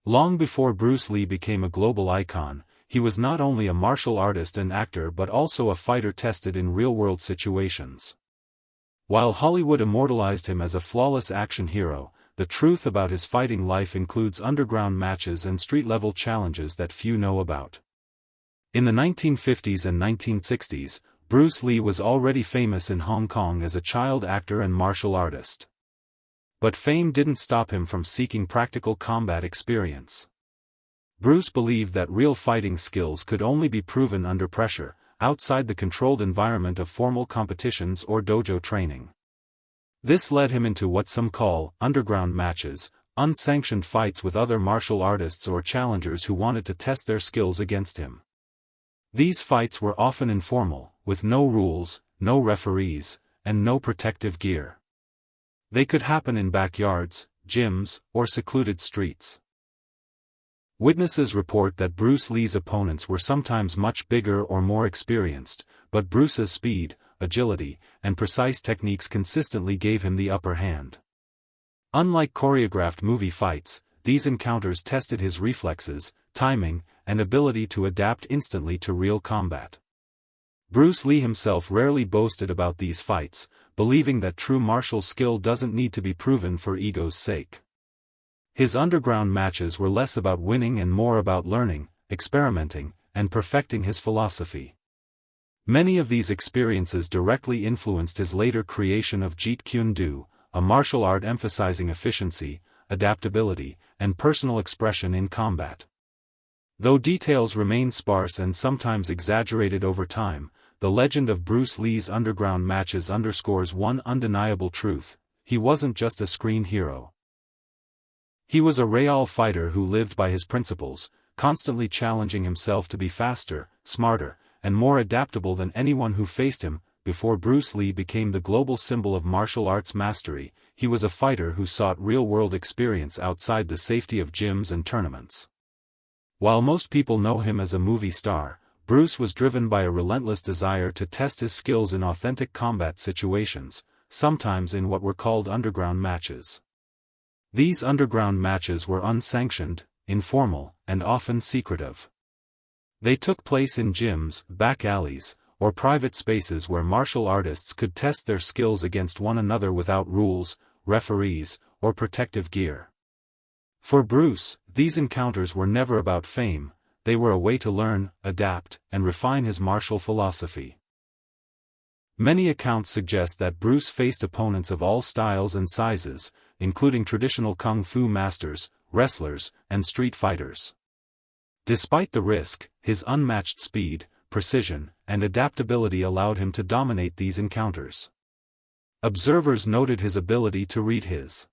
Long before Bruce Lee became a global icon, he was not only a martial artist and actor but also a fighter tested in real-world situations. While Hollywood immortalized him as a flawless action hero, the truth about his fighting life includes underground matches and street-level challenges that few know about. In the 1950s and 1960s, Bruce Lee was already famous in Hong Kong as a child actor and martial artist. But fame didn't stop him from seeking practical combat experience. Bruce believed that real fighting skills could only be proven under pressure, outside the controlled environment of formal competitions or dojo training. This led him into what some call underground matches, unsanctioned fights with other martial artists or challengers who wanted to test their skills against him. These fights were often informal, with no rules, no referees, and no protective gear. They could happen in backyards, gyms, or secluded streets. Witnesses report that Bruce Lee's opponents were sometimes much bigger or more experienced, but Bruce's speed, agility, and precise techniques consistently gave him the upper hand. Unlike choreographed movie fights, these encounters tested his reflexes, timing, and ability to adapt instantly to real combat. Bruce Lee himself rarely boasted about these fights, believing that true martial skill doesn't need to be proven for ego's sake. His underground matches were less about winning and more about learning, experimenting, and perfecting his philosophy. Many of these experiences directly influenced his later creation of Jeet Kune Do, a martial art emphasizing efficiency, adaptability, and personal expression in combat. Though details remain sparse and sometimes exaggerated over time, the legend of Bruce Lee's underground matches underscores one undeniable truth: he wasn't just a screen hero. He was a real fighter who lived by his principles, constantly challenging himself to be faster, smarter, and more adaptable than anyone who faced him. Before Bruce Lee became the global symbol of martial arts mastery, he was a fighter who sought real-world experience outside the safety of gyms and tournaments. While most people know him as a movie star, Bruce was driven by a relentless desire to test his skills in authentic combat situations, sometimes in what were called underground matches. These underground matches were unsanctioned, informal, and often secretive. They took place in gyms, back alleys, or private spaces where martial artists could test their skills against one another without rules, referees, or protective gear. For Bruce, these encounters were never about fame, they were a way to learn, adapt, and refine his martial philosophy. Many accounts suggest that Bruce faced opponents of all styles and sizes, including traditional kung fu masters, wrestlers, and street fighters. Despite the risk, his unmatched speed, precision, and adaptability allowed him to dominate these encounters. Observers noted his ability to read his